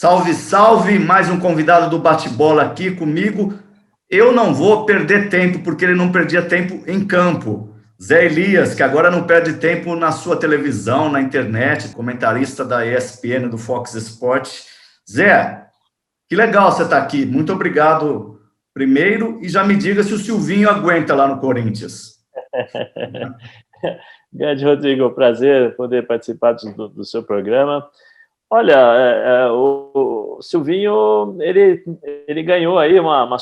Salve, salve! Mais um convidado do bate-bola aqui comigo. Eu não vou perder tempo, porque ele não perdia tempo em campo. Zé Elias, que agora não perde tempo na sua televisão, na internet, comentarista da ESPN, do Fox Sports. Zé, que legal você estar aqui. Muito obrigado primeiro. E já me diga se o Silvinho aguenta lá no Corinthians. Grande Rodrigo, prazer poder participar do seu programa. Olha, o Silvinho, ele ganhou aí não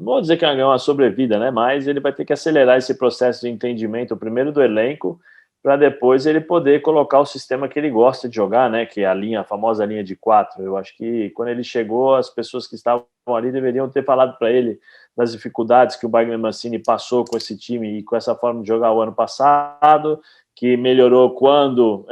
vou dizer que ele ganhou uma sobrevida, né? Mas ele vai ter que acelerar esse processo de entendimento, primeiro do elenco, para depois ele poder colocar o sistema que ele gosta de jogar, né? Que é a famosa linha de 4. Eu acho que quando ele chegou, as pessoas que estavam ali deveriam ter falado para ele das dificuldades que o Wagner Mancini passou com esse time e com essa forma de jogar o ano passado, que melhorou quando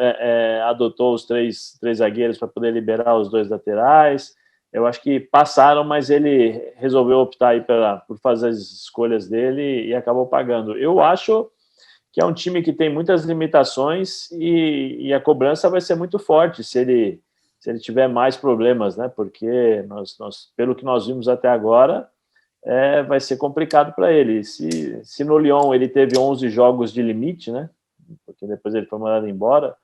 adotou os três zagueiros para poder liberar os dois laterais. Eu acho que passaram, mas ele resolveu optar aí por fazer as escolhas dele e acabou pagando. Eu acho que é um time que tem muitas limitações e a cobrança vai ser muito forte se ele tiver mais problemas, né? Porque pelo que nós vimos até agora, vai ser complicado para ele. Se no Lyon ele teve 11 jogos de limite, né? Porque depois ele foi mandado embora,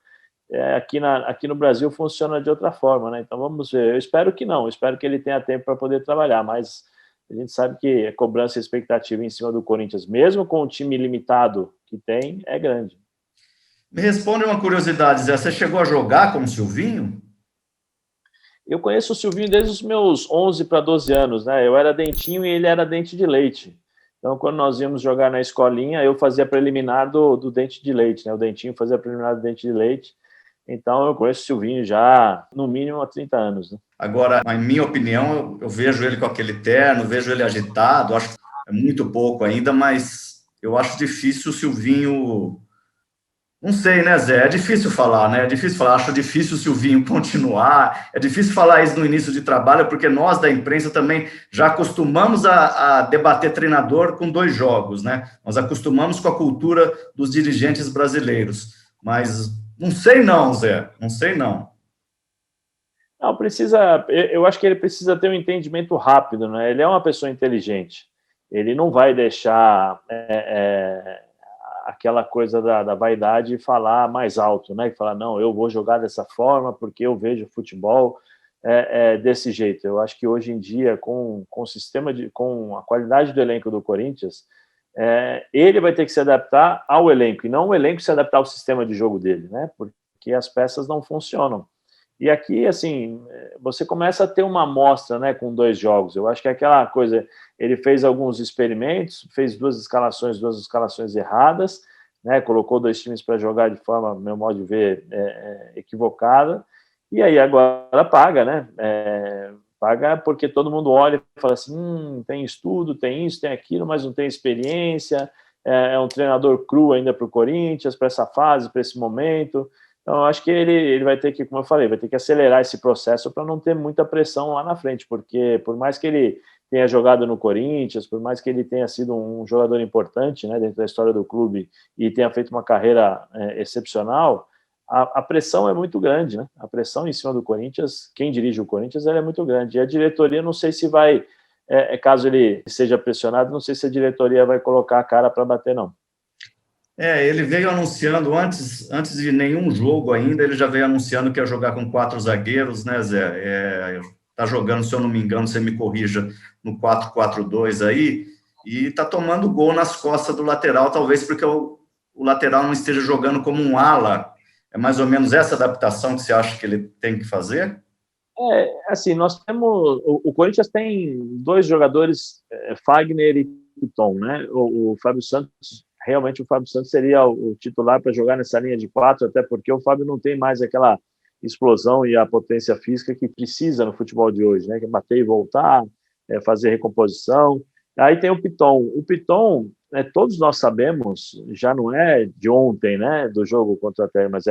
aqui no Brasil funciona de outra forma, né? Então vamos ver. Eu espero que não, eu espero que ele tenha tempo para poder trabalhar, mas a gente sabe que a cobrança e a expectativa em cima do Corinthians, mesmo com o time limitado que tem, é grande. Me responde uma curiosidade, Zé. Você chegou a jogar com o Silvinho? Eu conheço o Silvinho desde os meus 11 para 12 anos, né? Eu era dentinho e ele era dente de leite. Então, quando nós íamos jogar na escolinha, eu fazia preliminar do dente de leite, né? O dentinho fazia preliminar do dente de leite. Então, eu conheço o Silvinho já, no mínimo, há 30 anos. Né? Agora, em minha opinião, eu vejo ele com aquele terno, vejo ele agitado, acho que é muito pouco ainda, mas eu acho difícil o Silvinho... Não sei, né, Zé? É difícil falar, né? É difícil falar. Acho difícil o Silvinho continuar. É difícil falar isso no início de trabalho, porque nós da imprensa também já acostumamos a debater treinador com 2 jogos, né? Nós acostumamos com a cultura dos dirigentes brasileiros. Mas não sei não, Zé. Não sei não. Não, eu acho que ele precisa ter um entendimento rápido, né? Ele é uma pessoa inteligente. Ele não vai deixar aquela coisa da vaidade com mais alto, né? E falar, não, eu vou jogar dessa forma porque eu vejo futebol desse jeito. Eu acho que hoje em dia, com o sistema com a qualidade do elenco do Corinthians, ele vai ter que se adaptar ao elenco e não o elenco se adaptar ao sistema de jogo dele, né? Porque as peças não funcionam. E aqui, assim, você começa a ter uma amostra, né, com 2 jogos. Eu acho que é aquela coisa, ele fez alguns experimentos, fez duas escalações erradas, né, colocou 2 times para jogar de forma, meu modo de ver, equivocada, e aí agora paga, né? Paga porque todo mundo olha e fala assim, tem estudo, tem isso, tem aquilo, mas não tem experiência, é um treinador cru ainda para o Corinthians, para essa fase, para esse momento. Então, eu acho que ele vai ter que, como eu falei, vai ter que acelerar esse processo para não ter muita pressão lá na frente, porque por mais que ele tenha jogado no Corinthians, por mais que ele tenha sido um jogador importante, né, dentro da história do clube e tenha feito uma carreira excepcional, a pressão é muito grande, né? A pressão em cima do Corinthians, quem dirige o Corinthians, ela é muito grande. E a diretoria, não sei se vai, caso ele seja pressionado, não sei se a diretoria vai colocar a cara para bater, não. Ele veio anunciando antes de nenhum jogo ainda, ele já veio anunciando que ia jogar com 4 zagueiros, né, Zé? Tá jogando, se eu não me engano, você me corrija, no 4-4-2 aí, e tá tomando gol nas costas do lateral, talvez porque o lateral não esteja jogando como um ala. É mais ou menos essa adaptação que você acha que ele tem que fazer? Assim, nós temos. O Corinthians tem 2 jogadores, Fagner e Piton, né? O Fábio Santos, realmente o Fábio Santos seria o titular para jogar nessa linha de 4, até porque o Fábio não tem mais aquela explosão e a potência física que precisa no futebol de hoje, né? Que é bater e voltar, fazer recomposição. Aí tem o Piton. O Piton, todos nós sabemos, já não é de ontem, né? Do jogo contra o Atlético, mas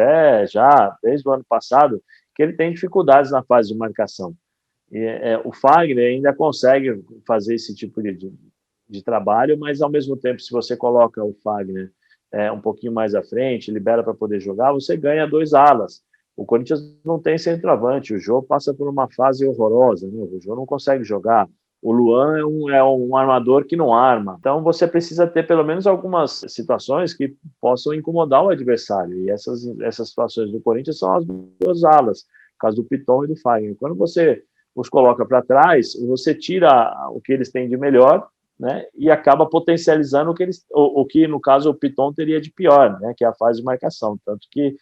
já desde o ano passado que ele tem dificuldades na fase de marcação. O Fagner ainda consegue fazer esse tipo de trabalho, mas ao mesmo tempo, se você coloca o Fagner um pouquinho mais à frente, libera para poder jogar, você ganha 2 alas. O Corinthians não tem centroavante, o Jô passa por uma fase horrorosa, né? O Jô não consegue jogar. O Luan é um armador que não arma. Então você precisa ter pelo menos algumas situações que possam incomodar o adversário. E essas situações do Corinthians são as duas alas, no caso do Piton e do Fagner. Quando você os coloca para trás, você tira o que eles têm de melhor, né, e acaba potencializando o que no caso o Piton teria de pior, né, que é a fase de marcação. Tanto que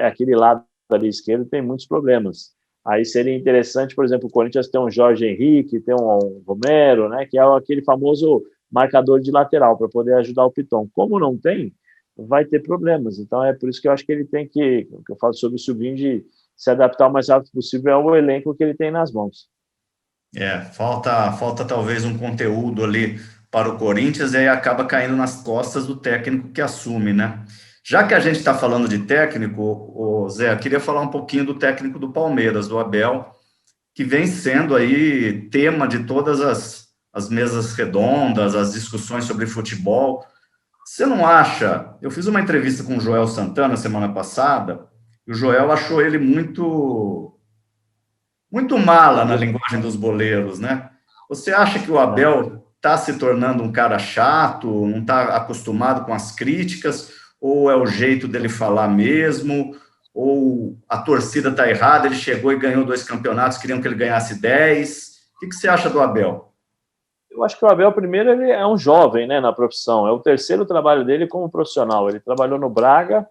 aquele lado ali esquerdo tem muitos problemas. Aí seria interessante, por exemplo, o Corinthians ter um Jorge Henrique, ter um Romero, né, que é aquele famoso marcador de lateral para poder ajudar o Piton. Como não tem, vai ter problemas. Então é por isso que eu acho que ele tem que eu falo sobre o Silvinho, de se adaptar o mais rápido possível ao elenco que ele tem nas mãos. Falta talvez um conteúdo ali para o Corinthians e aí acaba caindo nas costas do técnico que assume, né? Já que a gente está falando de técnico, Zé, eu queria falar um pouquinho do técnico do Palmeiras, do Abel, que vem sendo aí tema de todas as mesas redondas, as discussões sobre futebol. Você não acha? Eu fiz uma entrevista com o Joel Santana semana passada, e o Joel achou ele muito mala na linguagem dos boleiros, né? Você acha que o Abel está se tornando um cara chato, não está acostumado com as críticas, ou é o jeito dele falar mesmo, ou a torcida está errada, ele chegou e ganhou 2 campeonatos, queriam que ele ganhasse 10? O que você acha do Abel? Eu acho que o Abel, primeiro, ele é um jovem, né, na profissão. É o terceiro trabalho dele como profissional. Ele trabalhou no Braga,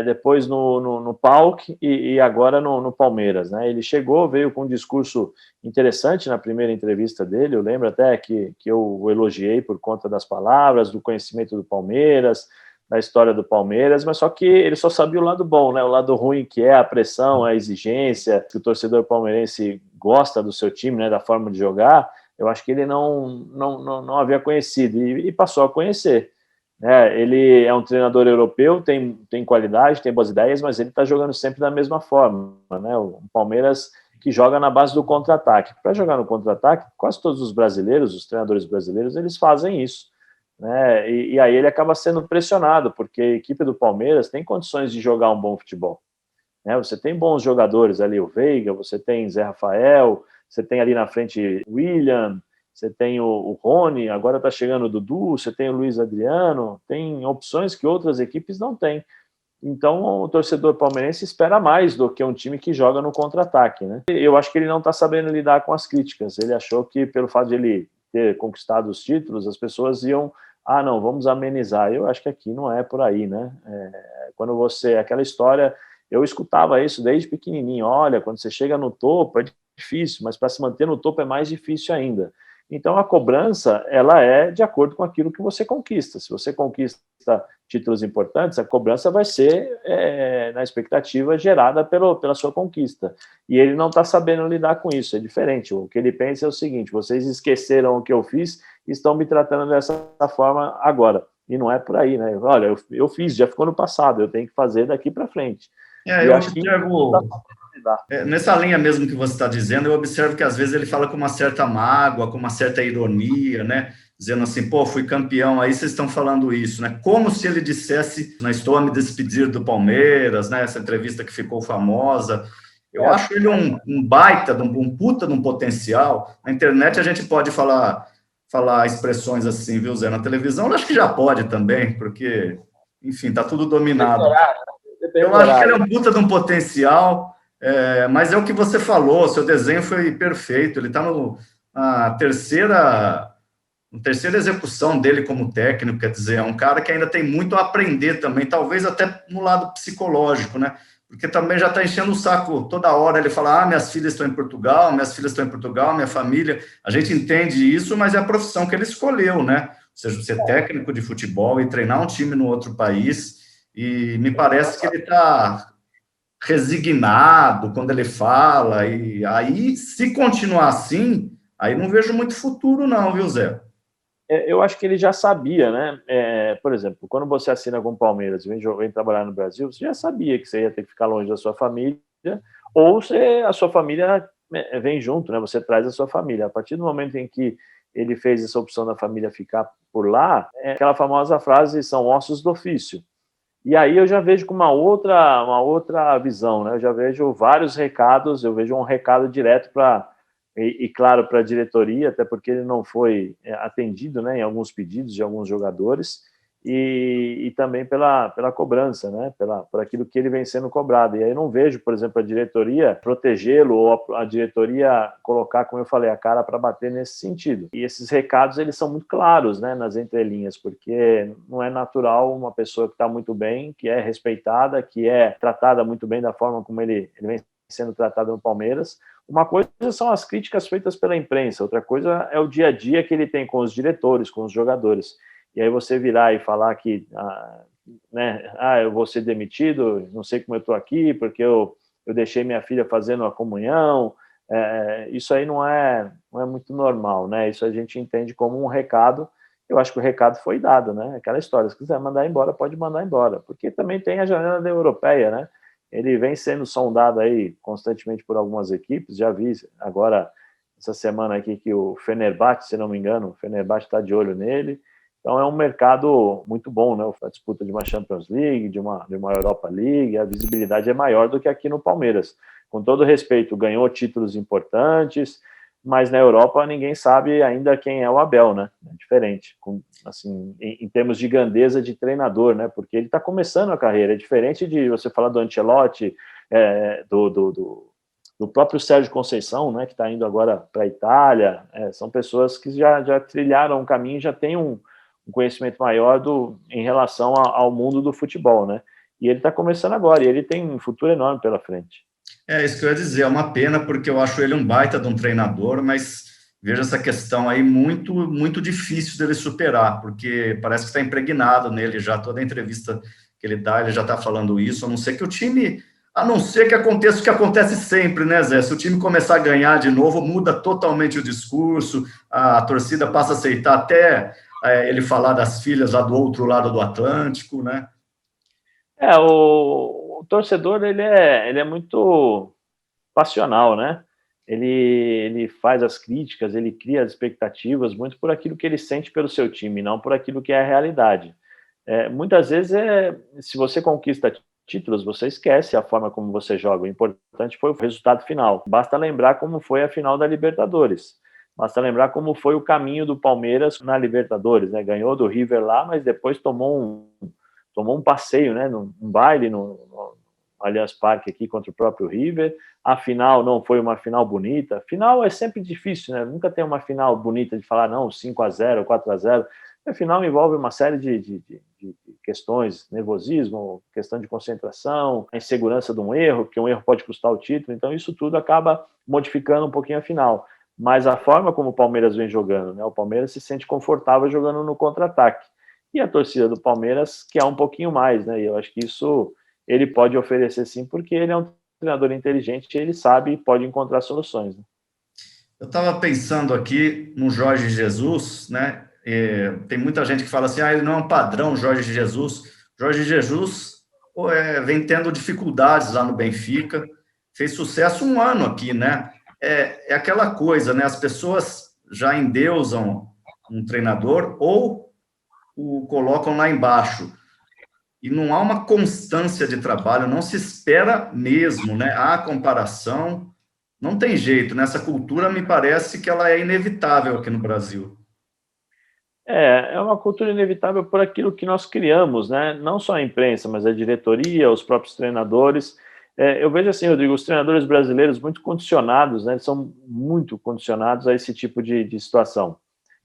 depois no PAOK e agora no Palmeiras, né? Ele chegou, veio com um discurso interessante na primeira entrevista dele. Eu lembro até que eu o elogiei por conta das palavras, do conhecimento do Palmeiras, da história do Palmeiras, mas só que ele só sabia o lado bom, né? O lado ruim, que é a pressão, a exigência, que o torcedor palmeirense gosta do seu time, né? Da forma de jogar. Eu acho que ele não havia conhecido e passou a conhecer. Ele é um treinador europeu, tem qualidade, tem boas ideias, mas ele está jogando sempre da mesma forma, né? O Palmeiras que joga na base do contra-ataque. Para jogar no contra-ataque, quase todos os brasileiros, os treinadores brasileiros, eles fazem isso, né? E aí ele acaba sendo pressionado, porque a equipe do Palmeiras tem condições de jogar um bom futebol, né? Você tem bons jogadores ali, o Veiga, você tem Zé Rafael, você tem ali na frente William, você tem o Rony, agora está chegando o Dudu, você tem o Luiz Adriano, tem opções que outras equipes não têm. Então, o torcedor palmeirense espera mais do que um time que joga no contra-ataque, né? Eu acho que ele não está sabendo lidar com as críticas. Ele achou que, pelo fato de ele ter conquistado os títulos, as pessoas iam, não, vamos amenizar. Eu acho que aqui não é por aí, né? Quando aquela história, eu escutava isso desde pequenininho. Olha, quando você chega no topo é difícil, mas para se manter no topo é mais difícil ainda. Então, a cobrança, ela é de acordo com aquilo que você conquista. Se você conquista títulos importantes, a cobrança vai ser na expectativa gerada pela sua conquista. E ele não está sabendo lidar com isso, é diferente. O que ele pensa é o seguinte: vocês esqueceram o que eu fiz e estão me tratando dessa forma agora. E não é por aí, né? Olha, eu fiz, já ficou no passado, eu tenho que fazer daqui para frente. Eu acho que nessa linha mesmo que você está dizendo, eu observo que às vezes ele fala com uma certa mágoa, com uma certa ironia, né? Dizendo assim, pô, fui campeão, aí vocês estão falando isso, né? Como se ele dissesse, não estou a me despedir do Palmeiras, né? Essa entrevista que ficou famosa. Eu acho ele um baita, um puta de um potencial. Na internet a gente pode falar expressões assim, viu, Zé? Na televisão eu acho que já pode também, porque, enfim, tá tudo dominado. Eu acho que ele é um puta de um potencial, mas é o que você falou, seu desenho foi perfeito, ele está na terceira execução dele como técnico, quer dizer, é um cara que ainda tem muito a aprender também, talvez até no lado psicológico, né? Porque também já está enchendo o saco toda hora, ele fala, minhas filhas estão em Portugal, minha família, a gente entende isso, mas é a profissão que ele escolheu, né? Ou seja, ser técnico de futebol e treinar um time no outro país, e me parece que ele está resignado quando ele fala, e aí, se continuar assim, aí não vejo muito futuro não, viu, Zé? Eu acho que ele já sabia, né? Por exemplo, quando você assina com o Palmeiras e vem trabalhar no Brasil, você já sabia que você ia ter que ficar longe da sua família, ou a sua família vem junto, né? Você traz a sua família. A partir do momento em que ele fez essa opção da família ficar por lá, aquela famosa frase, são ossos do ofício. E aí eu já vejo com uma outra visão, né? Eu já vejo vários recados, eu vejo um recado direto claro, para a diretoria, até porque ele não foi atendido, né, em alguns pedidos de alguns jogadores, e também pela cobrança, né, por aquilo que ele vem sendo cobrado. E aí eu não vejo, por exemplo, a diretoria protegê-lo ou a diretoria colocar, como eu falei, a cara para bater nesse sentido. E esses recados, eles são muito claros, né, nas entrelinhas, porque não é natural uma pessoa que está muito bem, que é respeitada, que é tratada muito bem da forma como ele vem sendo tratado no Palmeiras. Uma coisa são as críticas feitas pela imprensa, outra coisa é o dia a dia que ele tem com os diretores, com os jogadores. E aí você virar e falar que eu vou ser demitido, não sei como eu estou aqui, porque eu deixei minha filha fazendo a comunhão, isso aí não é muito normal, né? Isso a gente entende como um recado. Eu acho que o recado foi dado, né? Aquela história, se quiser mandar embora, pode mandar embora, porque também tem a janela da europeia, né? Ele vem sendo sondado aí constantemente por algumas equipes, já vi agora, essa semana aqui, que o Fenerbahçe, se não me engano, o Fenerbahçe está de olho nele. Então é um mercado muito bom, né? A disputa de uma Champions League, de uma Europa League, a visibilidade é maior do que aqui no Palmeiras. Com todo respeito, ganhou títulos importantes, mas na Europa ninguém sabe ainda quem é o Abel, né? É diferente, assim, em termos de grandeza de treinador, né? Porque ele está começando a carreira, é diferente de você falar do Ancelotti, do próprio Sérgio Conceição, né? Que está indo agora para a Itália. São pessoas que já trilharam um caminho, já têm um conhecimento maior em relação ao mundo do futebol, né? E ele está começando agora, e ele tem um futuro enorme pela frente. É isso que eu ia dizer, é uma pena, porque eu acho ele um baita de um treinador, mas vejo essa questão aí muito, muito difícil dele superar, porque parece que está impregnado nele já, toda entrevista que ele dá, ele já está falando isso, a não ser que aconteça o que acontece sempre, né, Zé? Se o time começar a ganhar de novo, muda totalmente o discurso, a torcida passa a aceitar até ele falar das filhas lá do outro lado do Atlântico, né? O torcedor, ele é muito passional, né? Ele faz as críticas, ele cria as expectativas muito por aquilo que ele sente pelo seu time, não por aquilo que é a realidade. Muitas vezes, se você conquista títulos, você esquece a forma como você joga. O importante foi o resultado final. Basta lembrar como foi a final da Libertadores. Basta lembrar como foi o caminho do Palmeiras na Libertadores, né? Ganhou do River lá, mas depois tomou um passeio, né? Um baile no Allianz Parque aqui contra o próprio River. A final não foi uma final bonita. Final é sempre difícil, né? Nunca tem uma final bonita de falar, não, 5-0, 4-0. A final envolve uma série de questões, nervosismo, questão de concentração, a insegurança de um erro, que um erro pode custar o título. Então, isso tudo acaba modificando um pouquinho a final. Mas a forma como o Palmeiras vem jogando, né? O Palmeiras se sente confortável jogando no contra-ataque. E a torcida do Palmeiras quer um pouquinho mais, né? E eu acho que isso ele pode oferecer sim, porque ele é um treinador inteligente e ele sabe e pode encontrar soluções, né? Eu estava pensando aqui no Jorge Jesus, né? Tem muita gente que fala assim, ele não é um padrão, Jorge Jesus. Jorge Jesus vem tendo dificuldades lá no Benfica, fez sucesso um ano aqui, né? É aquela coisa, né? As pessoas já endeusam um treinador ou o colocam lá embaixo. E não há uma constância de trabalho, não se espera mesmo, né? Há comparação, não tem jeito, né? Essa cultura me parece que ela é inevitável aqui no Brasil. É uma cultura inevitável por aquilo que nós criamos, né? Não só a imprensa, mas a diretoria, os próprios treinadores. Eu vejo assim, Rodrigo, os treinadores brasileiros muito condicionados, né? Eles são muito condicionados a esse tipo de situação.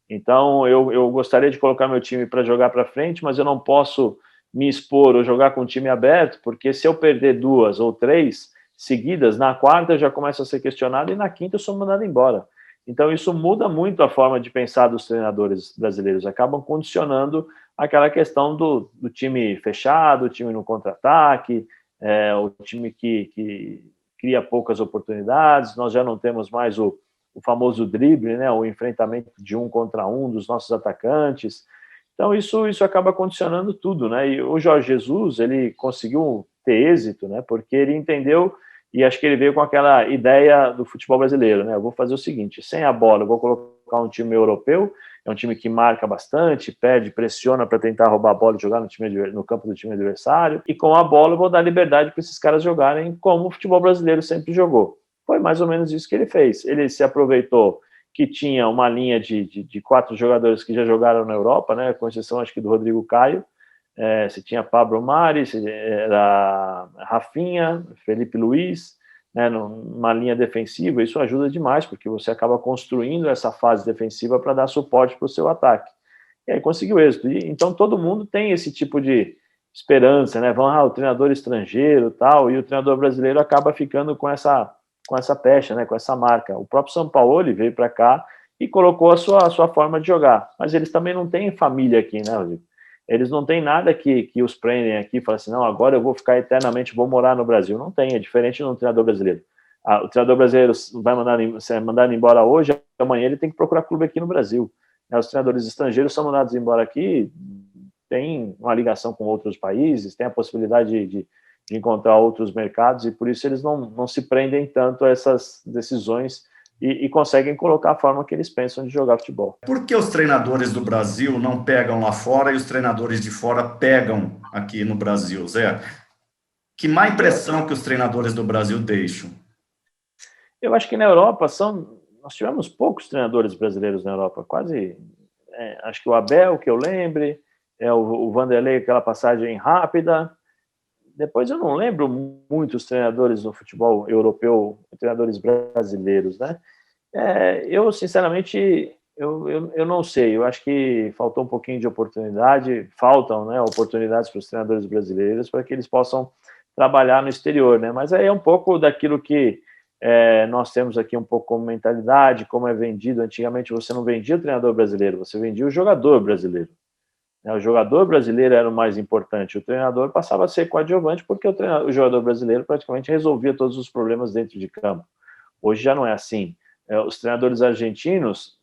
Então, eu gostaria de colocar meu time para jogar para frente, mas eu não posso me expor ou jogar com o time aberto, porque se eu perder 2 ou 3 seguidas, na quarta eu já começo a ser questionado e na quinta eu sou mandado embora. Então, isso muda muito a forma de pensar dos treinadores brasileiros, acabam condicionando aquela questão do time fechado, o time no contra-ataque, o time que cria poucas oportunidades. Nós já não temos mais o famoso drible, né, o enfrentamento de 1 contra 1 dos nossos atacantes. Então, isso acaba condicionando tudo, né? E o Jorge Jesus, ele conseguiu ter êxito, né? Porque ele entendeu, e acho que ele veio com aquela ideia do futebol brasileiro, né? Eu vou fazer o seguinte, sem a bola, eu vou colocar colocar um time europeu, é um time que marca bastante, pede, pressiona para tentar roubar a bola e jogar no campo do time adversário, e com a bola eu vou dar liberdade para esses caras jogarem como o futebol brasileiro sempre jogou. Foi mais ou menos isso que ele fez. Ele se aproveitou que tinha uma linha de 4 jogadores que já jogaram na Europa, né, com exceção acho que do Rodrigo Caio. Você tinha Pablo Mari, era Rafinha, Felipe Luiz, né, numa linha defensiva. Isso ajuda demais, porque você acaba construindo essa fase defensiva para dar suporte para o seu ataque. E aí conseguiu êxito. Então todo mundo tem esse tipo de esperança, né? O treinador estrangeiro tal, e o treinador brasileiro acaba ficando com essa pecha, né, com essa marca. O próprio São Paulo veio para cá e colocou a sua forma de jogar. Mas eles também não têm família aqui, né, Rodrigo? Eles não têm nada que os prendem aqui e falam assim, não, agora eu vou ficar eternamente, vou morar no Brasil. Não tem, é diferente do treinador brasileiro. O treinador brasileiro vai mandar embora hoje, amanhã ele tem que procurar clube aqui no Brasil. Os treinadores estrangeiros são mandados embora aqui, tem uma ligação com outros países, tem a possibilidade de encontrar outros mercados, e por isso eles não se prendem tanto a essas decisões e conseguem colocar a forma que eles pensam de jogar futebol. Por que os treinadores do Brasil não pegam lá fora e os treinadores de fora pegam aqui no Brasil, Zé? Que má impressão que os treinadores do Brasil deixam? Eu acho que na Europa nós tivemos poucos treinadores brasileiros na Europa, quase, acho que o Abel, que eu lembre, o Vanderlei, aquela passagem rápida. Depois eu não lembro muitos treinadores no futebol europeu, treinadores brasileiros, né? Eu, sinceramente, eu não sei. Eu acho que faltou um pouquinho de oportunidade, faltam, né, oportunidades para os treinadores brasileiros para que eles possam trabalhar no exterior, né? Mas aí é um pouco daquilo que nós temos aqui um pouco como mentalidade, como é vendido. Antigamente você não vendia o treinador brasileiro, você vendia o jogador brasileiro. O jogador brasileiro era o mais importante, o treinador passava a ser coadjuvante, porque o jogador brasileiro praticamente resolvia todos os problemas dentro de campo. Hoje já não é assim. Os treinadores argentinos,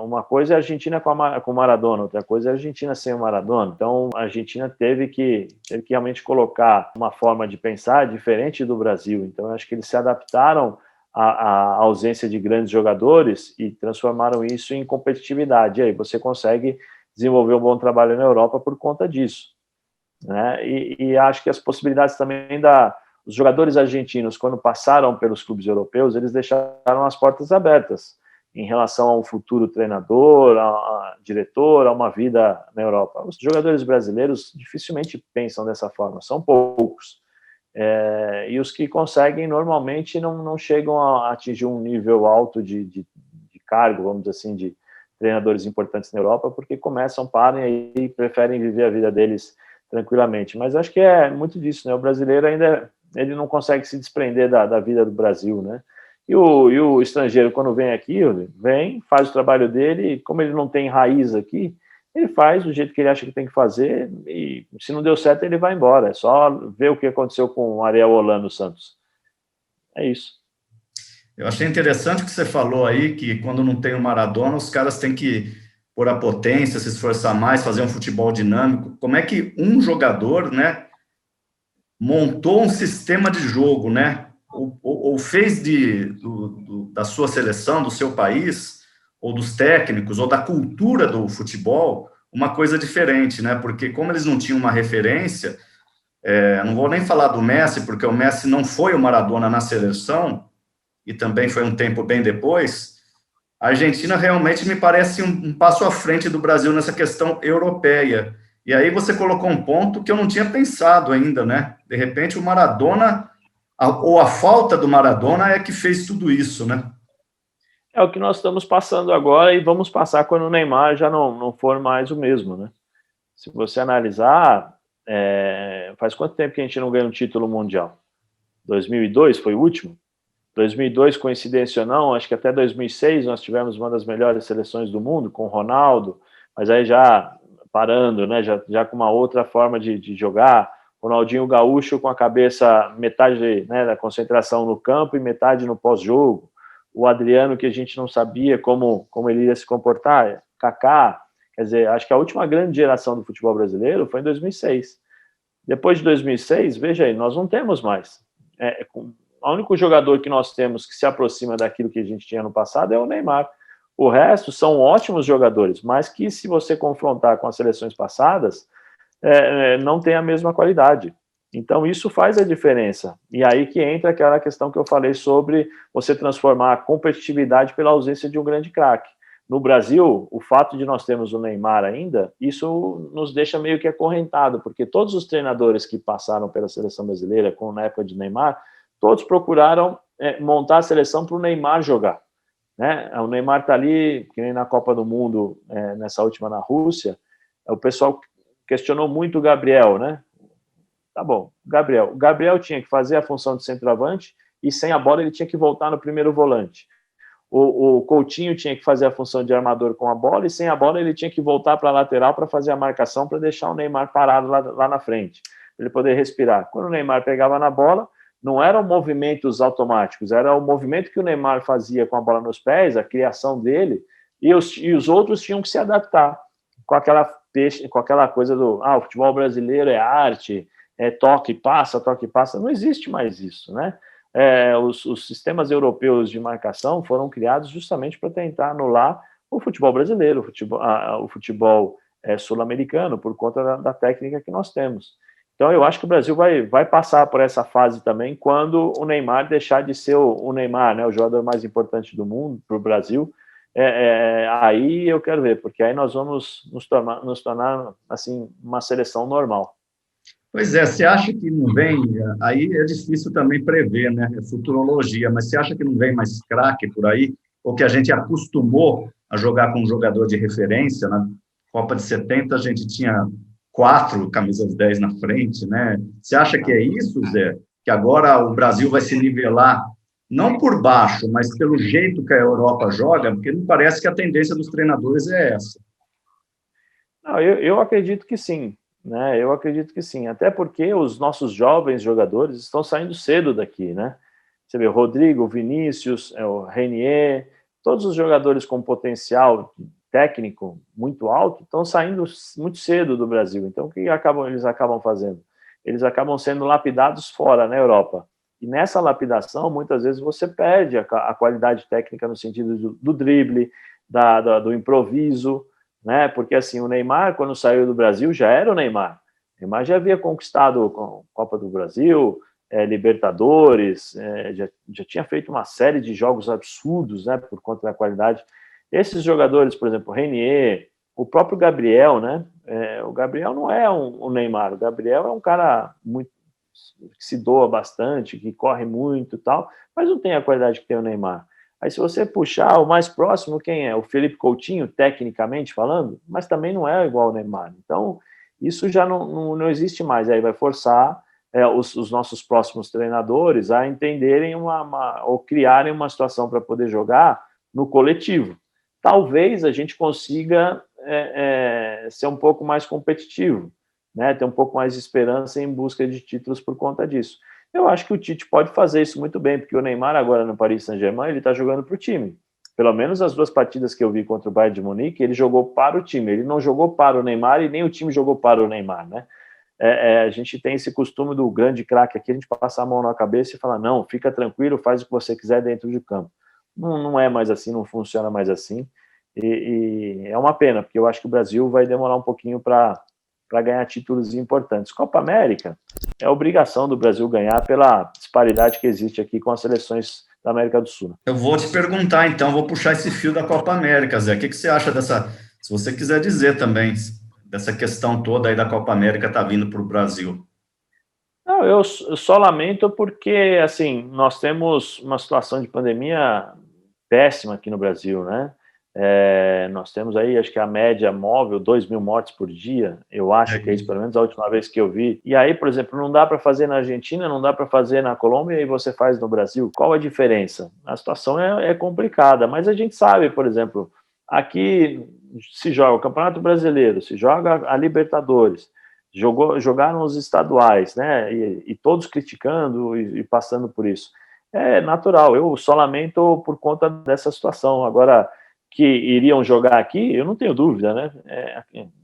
uma coisa é a Argentina com o Maradona, outra coisa é a Argentina sem o Maradona. Então a Argentina teve que realmente colocar uma forma de pensar diferente do Brasil. Então eu acho que eles se adaptaram à ausência de grandes jogadores e transformaram isso em competitividade. E aí você consegue desenvolver um bom trabalho na Europa por conta disso, né? E acho que as possibilidades também os jogadores argentinos, quando passaram pelos clubes europeus, eles deixaram as portas abertas em relação a um futuro treinador, a diretor, a uma vida na Europa. Os jogadores brasileiros dificilmente pensam dessa forma, são poucos. E os que conseguem, normalmente, não chegam a atingir um nível alto de cargo, vamos dizer assim, de treinadores importantes na Europa, porque param e preferem viver a vida deles tranquilamente. Mas acho que é muito disso, né? O brasileiro ainda ele não consegue se desprender da vida do Brasil, né? E o estrangeiro, quando vem aqui, faz o trabalho dele, e como ele não tem raiz aqui, ele faz do jeito que ele acha que tem que fazer, e se não deu certo, ele vai embora. É só ver o que aconteceu com o Ariel Holan no Santos. É isso. Eu achei interessante o que você falou aí, que quando não tem o Maradona, os caras têm que pôr a potência, se esforçar mais, fazer um futebol dinâmico. Como é que um jogador, né, montou um sistema de jogo, né, ou fez da sua seleção, do seu país, ou dos técnicos, ou da cultura do futebol, uma coisa diferente, né, porque como eles não tinham uma referência, não vou nem falar do Messi, porque o Messi não foi o Maradona na seleção, e também foi um tempo bem depois. A Argentina realmente me parece um passo à frente do Brasil nessa questão europeia. E aí você colocou um ponto que eu não tinha pensado ainda, né? De repente o Maradona, ou a falta do Maradona é que fez tudo isso, né? É o que nós estamos passando agora e vamos passar quando o Neymar já não for mais o mesmo, né? Se você analisar, faz quanto tempo que a gente não ganha um título mundial? 2002 foi o último? 2002, coincidência ou não, acho que até 2006 nós tivemos uma das melhores seleções do mundo, com o Ronaldo, mas aí já parando, né, já com uma outra forma de jogar, Ronaldinho Gaúcho com a cabeça, metade, né, da concentração no campo e metade no pós-jogo, o Adriano, que a gente não sabia como ele ia se comportar, Kaká, quer dizer, acho que a última grande geração do futebol brasileiro foi em 2006. Depois de 2006, veja aí, nós não temos mais. O único jogador que nós temos que se aproxima daquilo que a gente tinha no passado é o Neymar. O resto são ótimos jogadores, mas que se você confrontar com as seleções passadas, não tem a mesma qualidade. Então, isso faz a diferença. E aí que entra aquela questão que eu falei sobre você transformar a competitividade pela ausência de um grande craque. No Brasil, o fato de nós termos o Neymar ainda, isso nos deixa meio que acorrentado, porque todos os treinadores que passaram pela seleção brasileira, na época de Neymar, todos procuraram montar a seleção para o Neymar jogar. Né? O Neymar está ali, que nem na Copa do Mundo, nessa última na Rússia, o pessoal questionou muito o Gabriel, né? Tá bom, o Gabriel tinha que fazer a função de centroavante e sem a bola ele tinha que voltar no primeiro volante. O Coutinho tinha que fazer a função de armador com a bola e sem a bola ele tinha que voltar para a lateral para fazer a marcação, para deixar o Neymar parado lá na frente, para ele poder respirar. Quando o Neymar pegava na bola, não eram movimentos automáticos, era o movimento que o Neymar fazia com a bola nos pés, a criação dele, e os outros tinham que se adaptar com aquela coisa do o futebol brasileiro é arte, toque e passa, não existe mais isso, né? Os sistemas europeus de marcação foram criados justamente para tentar anular o futebol brasileiro, o futebol sul-americano, por conta da técnica que nós temos. Então, eu acho que o Brasil vai passar por essa fase também, quando o Neymar deixar de ser o Neymar, né, o jogador mais importante do mundo para o Brasil. Aí eu quero ver, porque aí nós vamos nos tornar assim, uma seleção normal. Pois é, você acha que não vem, aí é difícil também prever, né? É futurologia, mas você acha que não vem mais craque por aí? Ou que a gente acostumou a jogar com um jogador de referência? Na Copa de 70 a gente tinha 4 camisas 10 na frente, né? Você acha que é isso, Zé? Que agora o Brasil vai se nivelar, não por baixo, mas pelo jeito que a Europa joga? Porque não parece que a tendência dos treinadores é essa. Não, eu acredito que sim. Né? Eu acredito que sim, até porque os nossos jovens jogadores estão saindo cedo daqui, né? Você vê o Rodrigo, o Vinícius, o Renier, todos os jogadores com potencial técnico muito alto estão saindo muito cedo do Brasil. Então, o que eles acabam fazendo? Eles acabam sendo lapidados fora, na Europa. E nessa lapidação, muitas vezes você perde a qualidade técnica no sentido do drible, do improviso, né? Porque assim, o Neymar, quando saiu do Brasil, já era o Neymar. O Neymar já havia conquistado a Copa do Brasil, Libertadores, já tinha feito uma série de jogos absurdos, né, por conta da qualidade. Esses jogadores, por exemplo, o Renier, o próprio Gabriel, né? O Gabriel não é um Neymar, o Gabriel é um cara muito que se doa bastante, que corre muito e tal, mas não tem a qualidade que tem o Neymar. Aí, se você puxar o mais próximo, quem é? O Felipe Coutinho, tecnicamente falando, mas também não é igual ao Neymar. Então, isso já não existe mais. Aí vai forçar os nossos próximos treinadores a entenderem ou criarem uma situação para poder jogar no coletivo. Talvez a gente consiga ser um pouco mais competitivo, né? Ter um pouco mais de esperança em busca de títulos por conta disso. Eu acho que o Tite pode fazer isso muito bem, porque o Neymar agora no Paris Saint-Germain, ele está jogando para o time. Pelo menos as 2 partidas que eu vi contra o Bayern de Munique, ele jogou para o time, ele não jogou para o Neymar e nem o time jogou para o Neymar, né? A gente tem esse costume do grande craque aqui, a gente passar a mão na cabeça e falar, não, fica tranquilo, faz o que você quiser dentro de campo. Não é mais assim, não funciona mais assim, e é uma pena, porque eu acho que o Brasil vai demorar um pouquinho para ganhar títulos importantes. Copa América é obrigação do Brasil ganhar pela disparidade que existe aqui com as seleções da América do Sul. Eu vou te perguntar, então, vou puxar esse fio da Copa América, Zé. O que você acha dessa, se você quiser dizer também, dessa questão toda aí da Copa América tá vindo para o Brasil? Não, eu só lamento porque, assim, nós temos uma situação de pandemia péssima aqui no Brasil, né? Nós temos aí, acho que a média móvel, 2.000 mortes por dia, eu acho que é isso, pelo menos a última vez que eu vi. E aí, por exemplo, não dá para fazer na Argentina, não dá para fazer na Colômbia e você faz no Brasil. Qual a diferença? A situação é complicada, mas a gente sabe, por exemplo, aqui se joga o Campeonato Brasileiro, se joga a Libertadores, jogaram os estaduais, né? E todos criticando e passando por isso. É natural, eu só lamento por conta dessa situação. Agora, que iriam jogar aqui, eu não tenho dúvida, né?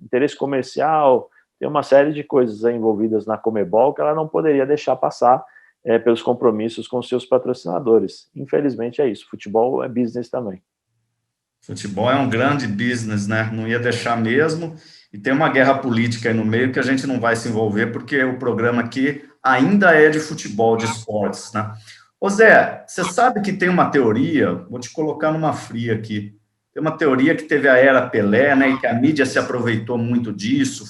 Interesse comercial, tem uma série de coisas envolvidas na Conmebol que ela não poderia deixar passar pelos compromissos com seus patrocinadores. Infelizmente é isso, futebol é business também. Futebol é um grande business, né? Não ia deixar mesmo. E tem uma guerra política aí no meio que a gente não vai se envolver, porque o programa aqui ainda é de futebol, de esportes, né? Ô Zé, você sabe que tem uma teoria, vou te colocar numa fria aqui. Tem uma teoria que teve a era Pelé, né? E que a mídia se aproveitou muito disso.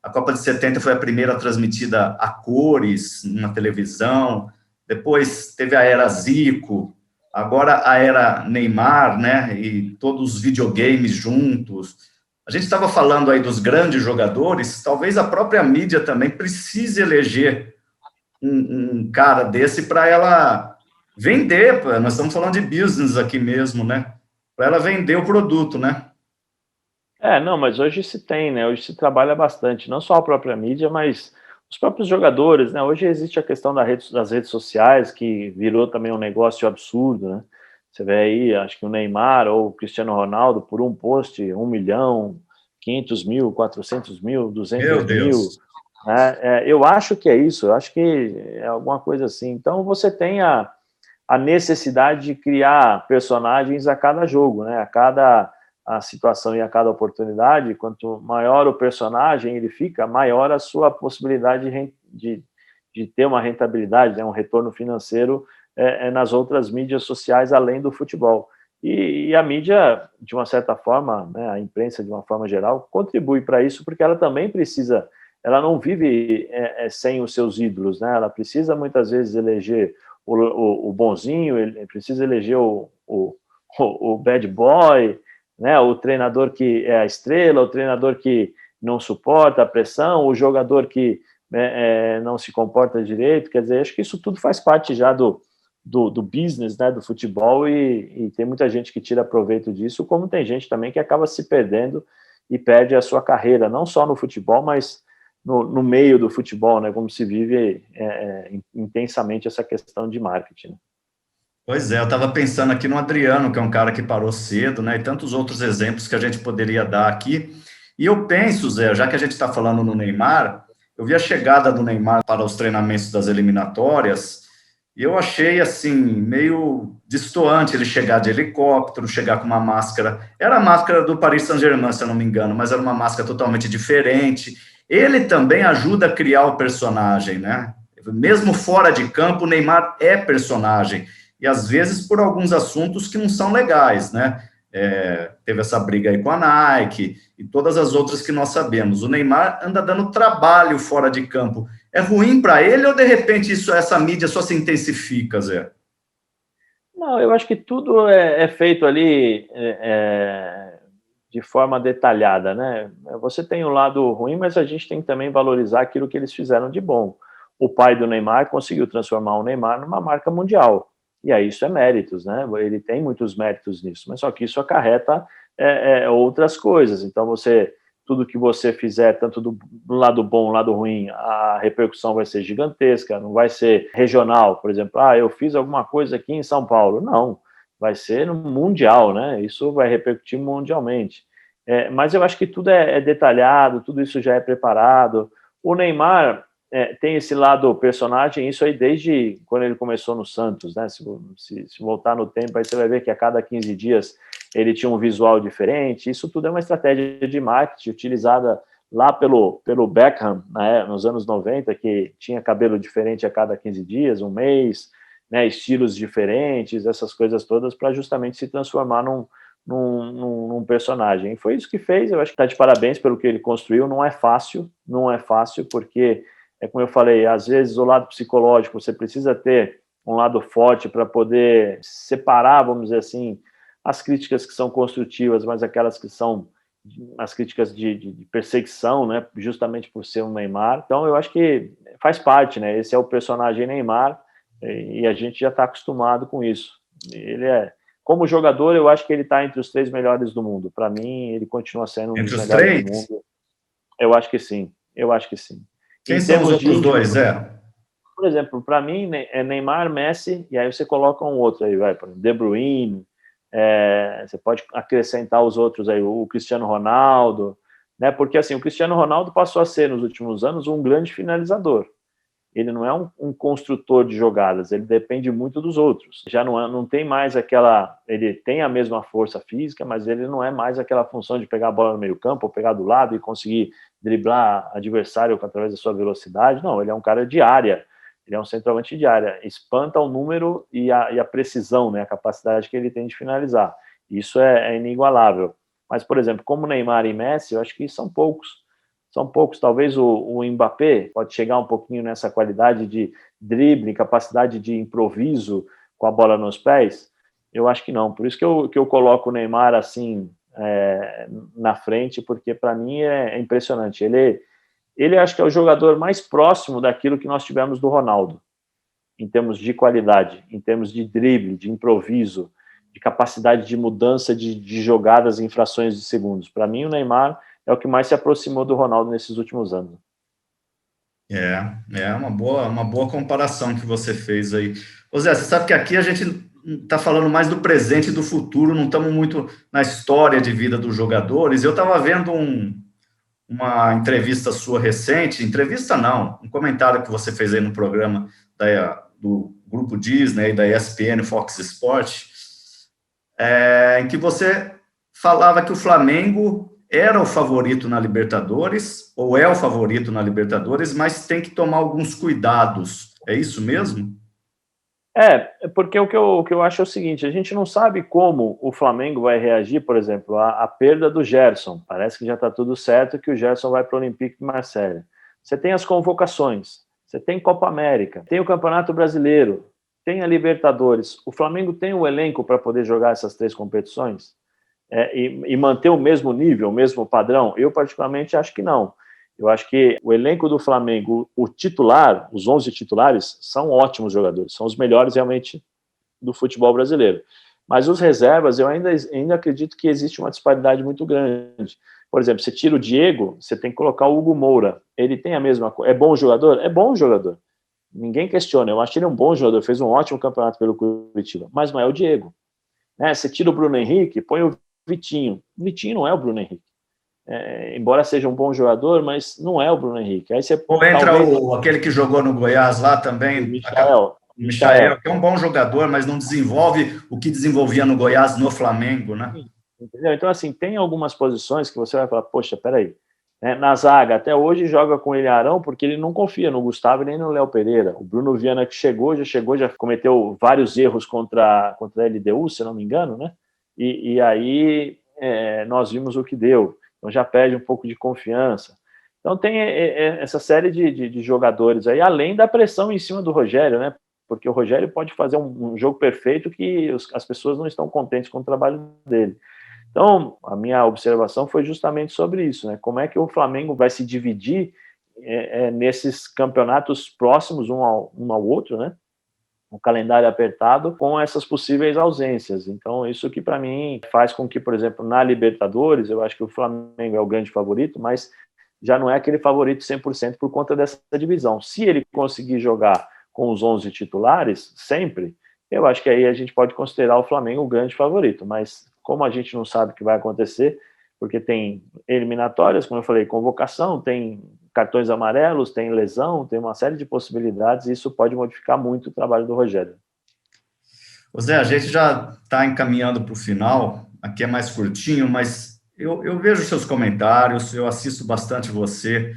A Copa de 70 foi a primeira transmitida a cores na televisão. Depois teve a era Zico. Agora a era Neymar, né? E todos os videogames juntos. A gente estava falando aí dos grandes jogadores, talvez a própria mídia também precise eleger um cara desse para ela vender. Nós estamos falando de business aqui mesmo, né? Para ela vender o produto, né? Não, mas hoje se tem, né? Hoje se trabalha bastante, não só a própria mídia, mas os próprios jogadores, né? Hoje existe a questão das redes sociais, que virou também um negócio absurdo, né? Você vê aí, acho que o Neymar ou o Cristiano Ronaldo, por um post, 1 milhão, 500 mil, 400 mil, Meu 200 mil, Deus. né? Eu acho que é isso, eu acho que é alguma coisa assim. Então, você tem a necessidade de criar personagens a cada jogo, né? A situação e a cada oportunidade. Quanto maior o personagem ele fica, maior a sua possibilidade de ter uma rentabilidade, né? Um retorno financeiro nas outras mídias sociais além do futebol. E a mídia, de uma certa forma, né, a imprensa de uma forma geral, contribui para isso, porque ela também precisa, ela não vive sem os seus ídolos, né? Ela precisa muitas vezes eleger o bonzinho, ele precisa eleger o bad boy, né? O treinador que é a estrela, o treinador que não suporta a pressão, o jogador que não se comporta direito. Quer dizer, acho que isso tudo faz parte já do business, né, do futebol, e tem muita gente que tira proveito disso, como tem gente também que acaba se perdendo e perde a sua carreira, não só no futebol, mas no meio do futebol, né, como se vive intensamente essa questão de marketing. Pois é, eu estava pensando aqui no Adriano, que é um cara que parou cedo, né? E tantos outros exemplos que a gente poderia dar aqui. E eu penso, Zé, já que a gente está falando no Neymar, eu vi a chegada do Neymar para os treinamentos das eliminatórias, e eu achei, assim, meio destoante ele chegar de helicóptero, chegar com uma máscara. Era a máscara do Paris Saint-Germain, se eu não me engano, mas era uma máscara totalmente diferente. Ele também ajuda a criar o personagem, né? Mesmo fora de campo, o Neymar é personagem. E às vezes por alguns assuntos que não são legais, né? Teve essa briga aí com a Nike e todas as outras que nós sabemos. O Neymar anda dando trabalho fora de campo. É ruim para ele ou de repente essa mídia só se intensifica, Zé? Não, eu acho que tudo é feito ali de forma detalhada, né? Você tem o lado ruim, mas a gente tem que também valorizar aquilo que eles fizeram de bom. O pai do Neymar conseguiu transformar o Neymar numa marca mundial. E aí isso é méritos, né? Ele tem muitos méritos nisso, mas só que isso acarreta outras coisas. Então, tudo que você fizer, tanto do lado bom, lado ruim, a repercussão vai ser gigantesca, não vai ser regional, por exemplo, eu fiz alguma coisa aqui em São Paulo. Não, vai ser no mundial, né? Isso vai repercutir mundialmente. Mas eu acho que tudo é detalhado, tudo isso já é preparado. O Neymar tem esse lado personagem, isso aí desde quando ele começou no Santos, né? Se voltar no tempo, aí você vai ver que a cada 15 dias ele tinha um visual diferente. Isso tudo é uma estratégia de marketing utilizada lá pelo Beckham, né, nos anos 90, que tinha cabelo diferente a cada 15 dias, um mês, né, estilos diferentes, essas coisas todas, para justamente se transformar num personagem. E foi isso que fez. Eu acho que está de parabéns pelo que ele construiu. Não é fácil, porque como eu falei, às vezes o lado psicológico, você precisa ter um lado forte para poder separar, vamos dizer assim, as críticas que são construtivas, mas aquelas que são as críticas de perseguição, né, justamente por ser um Neymar. Então, eu acho que faz parte, né, esse é o personagem Neymar, e a gente já está acostumado com isso. Como jogador, eu acho que ele está entre os 3 melhores do mundo. Para mim, ele continua sendo um dos melhores do mundo. Eu acho que sim. Quem são os outros dois, Zé? Por exemplo, para mim, é Neymar, Messi, e aí você coloca um outro aí, vai, por exemplo, De Bruyne, você pode acrescentar os outros aí, o Cristiano Ronaldo, né? Porque assim, o Cristiano Ronaldo passou a ser, nos últimos anos, um grande finalizador. ele não é um construtor de jogadas, ele depende muito dos outros. Já não tem mais aquela... Ele tem a mesma força física, mas ele não é mais aquela função de pegar a bola no meio campo ou pegar do lado e conseguir driblar adversário através da sua velocidade. Não, ele é um cara de área, ele é um centroavante de área. Espanta o número e a precisão, né, a capacidade que ele tem de finalizar. Isso é inigualável. Mas, por exemplo, como Neymar e Messi, eu acho que são poucos. São poucos. Talvez o Mbappé pode chegar um pouquinho nessa qualidade de drible, capacidade de improviso com a bola nos pés. Eu acho que não. Por isso que eu coloco o Neymar assim na frente, porque para mim é impressionante. Ele acho que é o jogador mais próximo daquilo que nós tivemos do Ronaldo, em termos de qualidade, em termos de drible, de improviso, de capacidade de mudança de jogadas em frações de segundos. Para mim, o Neymar é o que mais se aproximou do Ronaldo nesses últimos anos. É uma boa comparação que você fez aí. Ô Zé, você sabe que aqui a gente está falando mais do presente e do futuro, não estamos muito na história de vida dos jogadores. Eu estava vendo uma entrevista sua recente, entrevista não, um comentário que você fez aí no programa do Grupo Disney, da ESPN, Fox Sport, em que você falava que o Flamengo era o favorito na Libertadores, ou é o favorito na Libertadores, mas tem que tomar alguns cuidados. É isso mesmo? Porque o que eu acho é o seguinte, a gente não sabe como o Flamengo vai reagir, por exemplo, à perda do Gerson. Parece que já está tudo certo, que o Gerson vai para o Olympique de Marseille. Você tem as convocações, você tem Copa América, tem o Campeonato Brasileiro, tem a Libertadores. O Flamengo tem o elenco para poder jogar essas 3 competições? E manter o mesmo nível, o mesmo padrão? Eu, particularmente, acho que não. Eu acho que o elenco do Flamengo, o titular, os 11 titulares, são ótimos jogadores, são os melhores realmente do futebol brasileiro. Mas os reservas, eu ainda acredito que existe uma disparidade muito grande. Por exemplo, você tira o Diego, você tem que colocar o Hugo Moura. Ele tem a mesma coisa. É bom jogador? É bom jogador. Ninguém questiona. Eu acho que ele é um bom jogador, fez um ótimo campeonato pelo Curitiba, mas não é o Diego. Você tira o Bruno Henrique, põe o Vitinho. O Vitinho não é o Bruno Henrique. Embora seja um bom jogador, mas não é o Bruno Henrique. Aí você, ou entra aquele que jogou no Goiás lá também, o Michael, que é um bom jogador, mas não desenvolve o que desenvolvia no Goiás, no Flamengo, né? Entendeu? Então, assim, tem algumas posições que você vai falar, poxa, peraí. Na zaga, até hoje joga com ele Arão, porque ele não confia no Gustavo nem no Léo Pereira. O Bruno Viana que já cometeu vários erros contra a LDU, se não me engano, né? E aí nós vimos o que deu. Então já perde um pouco de confiança. Então tem essa série de jogadores aí, além da pressão em cima do Rogério, né? Porque o Rogério pode fazer um jogo perfeito que as pessoas não estão contentes com o trabalho dele. Então, a minha observação foi justamente sobre isso, né? Como é que o Flamengo vai se dividir nesses campeonatos próximos um ao outro, né? Um calendário apertado com essas possíveis ausências. Então, isso que para mim faz com que, por exemplo, na Libertadores, eu acho que o Flamengo é o grande favorito, mas já não é aquele favorito 100% por conta dessa divisão. Se ele conseguir jogar com os 11 titulares, sempre, eu acho que aí a gente pode considerar o Flamengo o grande favorito, mas como a gente não sabe o que vai acontecer, porque tem eliminatórias, como eu falei, convocação, tem cartões amarelos, tem lesão, tem uma série de possibilidades, e isso pode modificar muito o trabalho do Rogério. Ô Zé, a gente já está encaminhando para o final, aqui é mais curtinho, mas eu vejo seus comentários, eu assisto bastante você,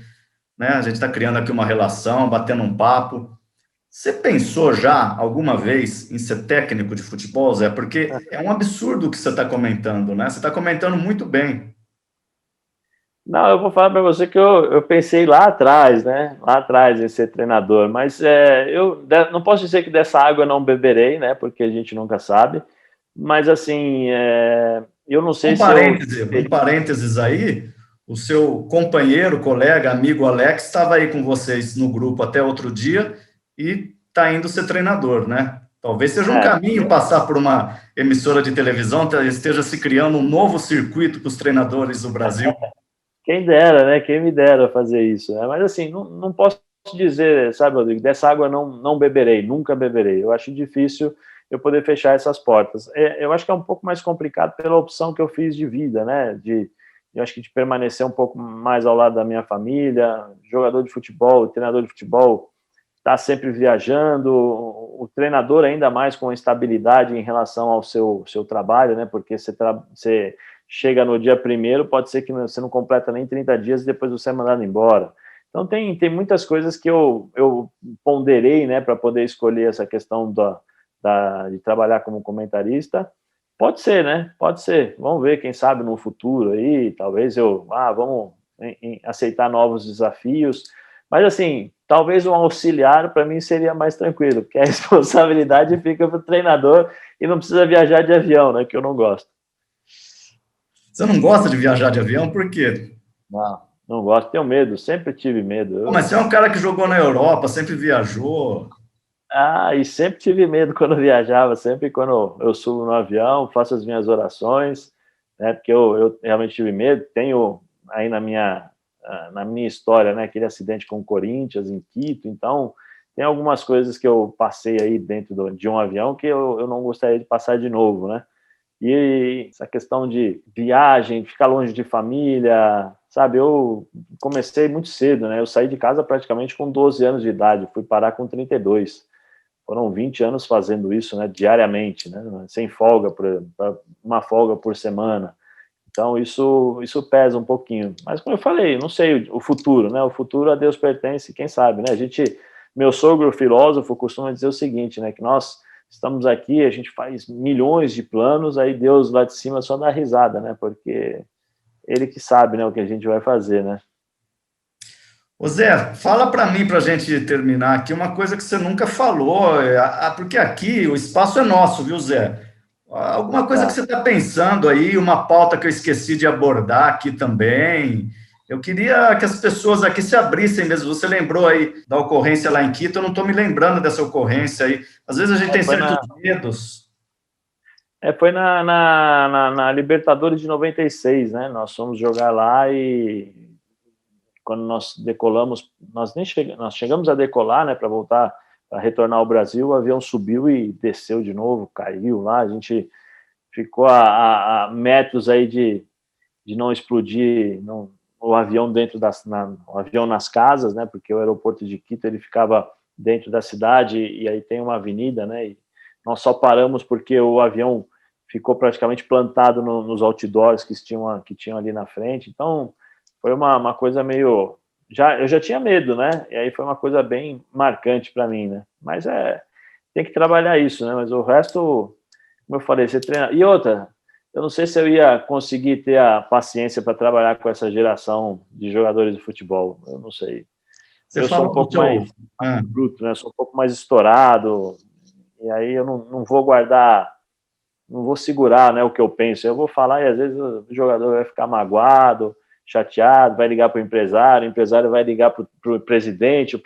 né? A gente está criando aqui uma relação, batendo um papo. Você pensou já, alguma vez, em ser técnico de futebol, Zé? Porque é um absurdo o que você está comentando, né? Você está comentando muito bem. Não, eu vou falar para você que eu pensei lá atrás, né? Lá atrás em ser treinador, mas eu não posso dizer que dessa água eu não beberei, né? Porque a gente nunca sabe. Mas assim, eu não sei Um parênteses aí, o seu companheiro, colega, amigo Alex estava aí com vocês no grupo até outro dia e está indo ser treinador, né? Talvez seja um caminho passar por uma emissora de televisão, esteja se criando um novo circuito para os treinadores do Brasil. Quem dera, né? Quem me dera fazer isso. Né? Mas assim, não posso dizer, sabe, Rodrigo, dessa água não beberei, nunca beberei. Eu acho difícil eu poder fechar essas portas. Eu acho que é um pouco mais complicado pela opção que eu fiz de vida, né? Eu acho que de permanecer um pouco mais ao lado da minha família, jogador de futebol, treinador de futebol, está sempre viajando, o treinador ainda mais com estabilidade em relação ao seu trabalho, né? Porque você chega no dia primeiro, pode ser que você não completa nem 30 dias e depois você é mandado embora. Então, tem muitas coisas que eu ponderei, né, para poder escolher essa questão de trabalhar como comentarista. Pode ser, né? Pode ser. Vamos ver, quem sabe no futuro aí, talvez vamos aceitar novos desafios. Mas, assim, talvez um auxiliar, para mim, seria mais tranquilo, porque a responsabilidade fica para o treinador e não precisa viajar de avião, né, que eu não gosto. Você não gosta de viajar de avião? Por quê? Não gosto, tenho medo, sempre tive medo. Mas você é um cara que jogou na Europa, sempre viajou. E sempre tive medo quando viajava, sempre quando eu subo no avião, faço as minhas orações, né, porque eu realmente tive medo. Tenho aí na minha história, né, aquele acidente com o Corinthians em Quito, então tem algumas coisas que eu passei aí dentro de um avião que eu não gostaria de passar de novo, né? E essa questão de viagem, ficar longe de família, sabe? Eu comecei muito cedo, né? Eu saí de casa praticamente com 12 anos de idade, fui parar com 32. Foram 20 anos fazendo isso, né? Diariamente, né? Sem folga, uma folga por semana. Então, isso pesa um pouquinho. Mas, como eu falei, não sei o futuro, né? O futuro a Deus pertence, quem sabe, né? Meu sogro filósofo costuma dizer o seguinte, né? Que nós estamos aqui, a gente faz milhões de planos, aí Deus lá de cima só dá risada, né? Porque ele que sabe, né, o que a gente vai fazer, né? Ô Zé, fala para mim, para a gente terminar aqui, uma coisa que você nunca falou, porque aqui o espaço é nosso, viu, Zé? Alguma coisa que você está pensando aí, uma pauta que eu esqueci de abordar aqui também. Eu queria que as pessoas aqui se abrissem mesmo. Você lembrou aí da ocorrência lá em Quito, eu não estou me lembrando dessa ocorrência aí. Às vezes a gente tem certos medos. Foi na Libertadores de 96, né? Nós fomos jogar lá e quando nós decolamos, nós chegamos a decolar, né, para voltar, para retornar ao Brasil, o avião subiu e desceu de novo, caiu lá, a gente ficou a metros aí de não explodir o avião o avião nas casas, né, porque o aeroporto de Quito ele ficava dentro da cidade e aí tem uma avenida, né, e nós só paramos porque o avião ficou praticamente plantado nos outdoors que tinham ali na frente. Então foi uma coisa meio... eu já tinha medo, né? E aí foi uma coisa bem marcante para mim, né? Mas tem que trabalhar isso, né? Mas o resto, como eu falei, você treina... E outra, eu não sei se eu ia conseguir ter a paciência para trabalhar com essa geração de jogadores de futebol. Eu não sei. Eu sou um pouco mais bruto, né? Eu sou um pouco mais estourado. E aí eu não vou guardar... Não vou segurar, né, o que eu penso. Eu vou falar e às vezes o jogador vai ficar magoado, chateado, vai ligar para o empresário vai ligar para o presidente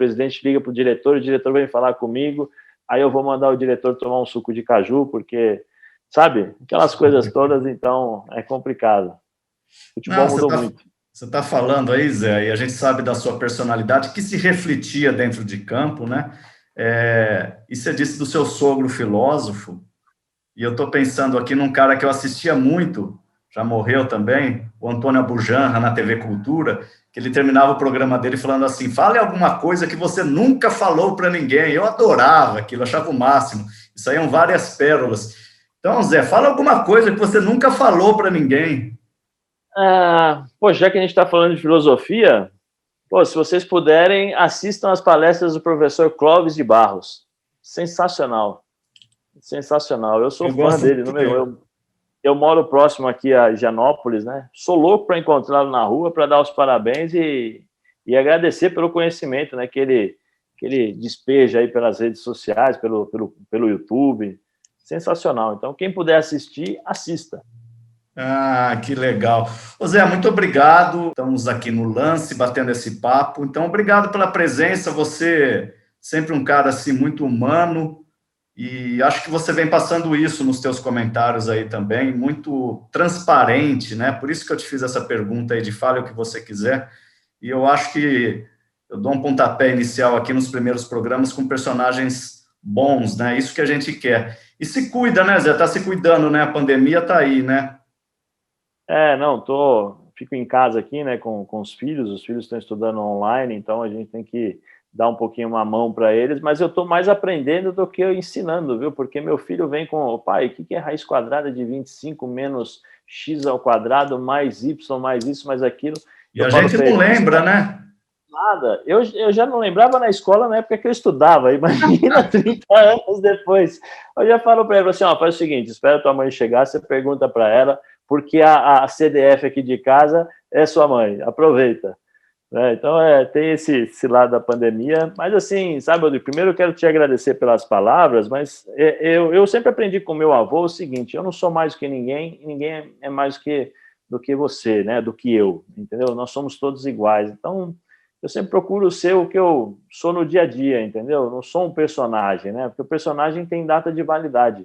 liga para o diretor vem falar comigo, aí eu vou mandar o diretor tomar um suco de caju, porque, sabe, aquelas coisas todas, então é complicado. O futebol mudou muito. Você está falando aí, Zé, e a gente sabe da sua personalidade, que se refletia dentro de campo, né? E você disse do seu sogro filósofo, e eu estou pensando aqui num cara que eu assistia muito, já morreu também, o Antônio Abujanra, na TV Cultura, que ele terminava o programa dele falando assim, fale alguma coisa que você nunca falou para ninguém. Eu adorava aquilo, achava o máximo. E saíam várias pérolas. Então, Zé, fala alguma coisa que você nunca falou para ninguém. Já que a gente está falando de filosofia, se vocês puderem, assistam as palestras do professor Clóvis de Barros. Sensacional. Sensacional. Eu sou fã dele. Eu moro próximo aqui a Higienópolis, né? Sou louco para encontrá-lo na rua, para dar os parabéns e agradecer pelo conhecimento, né, que ele despeja aí pelas redes sociais, pelo YouTube. Sensacional. Então, quem puder assistir, assista. Que legal. Ô Zé, muito obrigado. Estamos aqui no Lance, batendo esse papo. Então, obrigado pela presença. Você sempre um cara assim muito humano. E acho que você vem passando isso nos teus comentários aí também, muito transparente, né? Por isso que eu te fiz essa pergunta aí de fale o que você quiser. E eu acho que eu dou um pontapé inicial aqui nos primeiros programas com personagens bons, né? Isso que a gente quer. E se cuida, né, Zé? Tá se cuidando, né? A pandemia tá aí, né? Fico em casa aqui, né, com os filhos estão estudando online, então a gente tem que dar um pouquinho uma mão para eles, mas eu estou mais aprendendo do que eu ensinando, viu? Porque meu filho vem com, pai, o que é raiz quadrada de 25 menos x ao quadrado mais y mais isso mais aquilo? E a gente não lembra, né? Nada. Eu já não lembrava na escola na época que eu estudava, imagina 30 anos depois. Eu já falo para ele assim, ó, faz o seguinte, espera tua mãe chegar, você pergunta para ela, porque a CDF aqui de casa é sua mãe, aproveita. Então, tem esse lado da pandemia, mas assim, sabe, Rodrigo, primeiro eu quero te agradecer pelas palavras, mas eu sempre aprendi com meu avô o seguinte, eu não sou mais do que ninguém, e ninguém é mais do que você, né, do que eu, entendeu? Nós somos todos iguais, então eu sempre procuro ser o que eu sou no dia a dia, entendeu? Eu não sou um personagem, né, porque o personagem tem data de validade,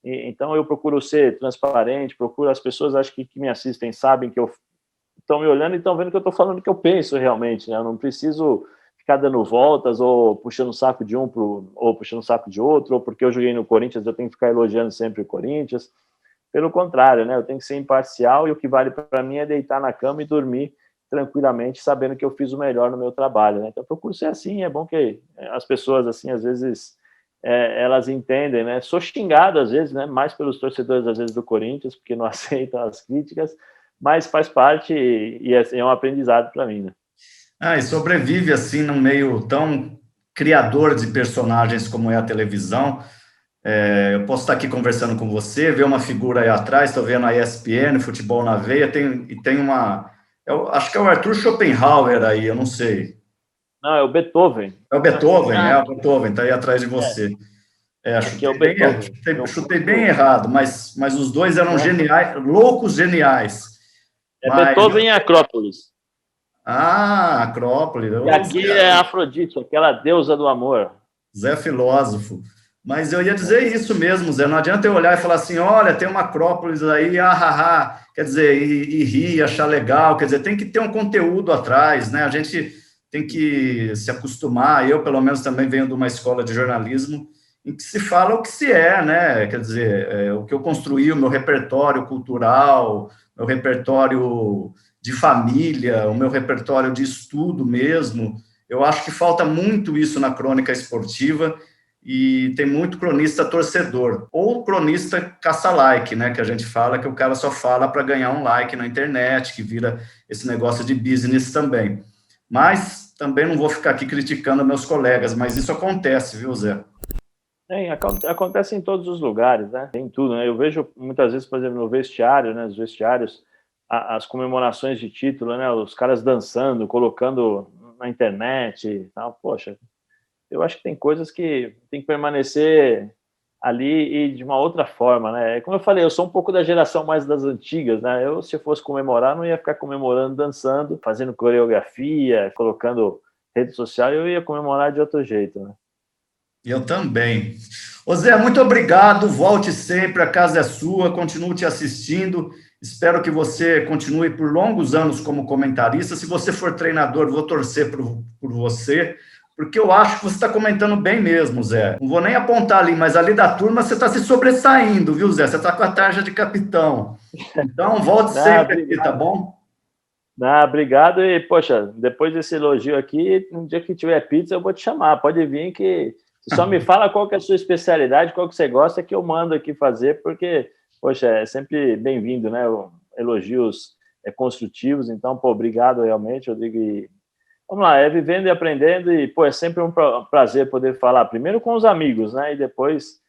então eu procuro ser transparente, procuro, as pessoas acho que me assistem sabem que eu estão me olhando e estão vendo que eu estou falando o que eu penso realmente, né? Eu não preciso ficar dando voltas ou puxando o saco de um ou puxando o saco de outro, ou porque eu joguei no Corinthians eu tenho que ficar elogiando sempre o Corinthians. Pelo contrário, né? Eu tenho que ser imparcial e o que vale para mim é deitar na cama e dormir tranquilamente, sabendo que eu fiz o melhor no meu trabalho, né? Então eu procuro ser assim, é bom que as pessoas, assim, às vezes, elas entendem, né? Sou xingado, às vezes, né? Mais pelos torcedores, às vezes, do Corinthians, porque não aceitam as críticas, mas faz parte e é um aprendizado para mim, né? E sobrevive assim num meio tão criador de personagens como é a televisão. Eu posso estar aqui conversando com você, ver uma figura aí atrás, estou vendo a ESPN, Futebol na Veia, tem uma... acho que é o Arthur Schopenhauer aí, eu não sei. Não, é o Beethoven. É o Beethoven, o Beethoven, está aí atrás de você. Aqui é o Beethoven. Chutei bem errado, mas os dois eram geniais, loucos geniais. Beethoven e Acrópolis. Acrópolis. E aqui é Afrodite, aquela deusa do amor. Zé Filósofo. Mas eu ia dizer isso mesmo, Zé. Não adianta eu olhar e falar assim, olha, tem uma Acrópolis aí, quer dizer, e rir, achar legal, quer dizer, tem que ter um conteúdo atrás, né? A gente tem que se acostumar, eu, pelo menos, também venho de uma escola de jornalismo, em que se fala o que se é, né? Quer dizer, o que eu construí, o meu repertório cultural, meu repertório de família, o meu repertório de estudo mesmo. Eu acho que falta muito isso na crônica esportiva e tem muito cronista torcedor, ou cronista caça-like, né? Que a gente fala que o cara só fala para ganhar um like na internet, que vira esse negócio de business também. Mas também não vou ficar aqui criticando meus colegas, mas isso acontece, viu, Zé? Acontece em todos os lugares, né? Tem tudo, né? Eu vejo muitas vezes, por exemplo, no vestiário, né? Os vestiários, as comemorações de título, né? Os caras dançando, colocando na internet e tal. Poxa, eu acho que tem coisas que tem que permanecer ali e de uma outra forma, né? Como eu falei, eu sou um pouco da geração mais das antigas, né? Eu, se eu fosse comemorar, não ia ficar comemorando, dançando, fazendo coreografia, colocando rede social, eu ia comemorar de outro jeito, né? Eu também. Ô Zé, muito obrigado, volte sempre, a casa é sua, continuo te assistindo, espero que você continue por longos anos como comentarista, se você for treinador, vou torcer por você, porque eu acho que você está comentando bem mesmo, Zé. Não vou nem apontar ali, mas ali da turma você está se sobressaindo, viu, Zé? Você está com a tarja de capitão. Então, volte sempre aqui, tá bom? Obrigado e, poxa, depois desse elogio aqui, no dia que tiver pizza eu vou te chamar, pode vir que... Você só me fala qual que é a sua especialidade, qual que você gosta, que eu mando aqui fazer, porque, poxa, é sempre bem-vindo, né? Elogios construtivos, então, pô, obrigado realmente, Rodrigo. E vamos lá, vivendo e aprendendo, e, pô, é sempre um prazer poder falar, primeiro com os amigos, né? E depois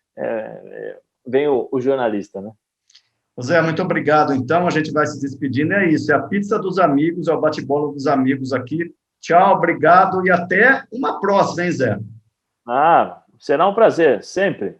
vem o jornalista, né? Zé, muito obrigado. Então, a gente vai se despedindo, é isso, é a pizza dos amigos, é o bate-bola dos amigos aqui. Tchau, obrigado e até uma próxima, hein, Zé? Será um prazer, sempre.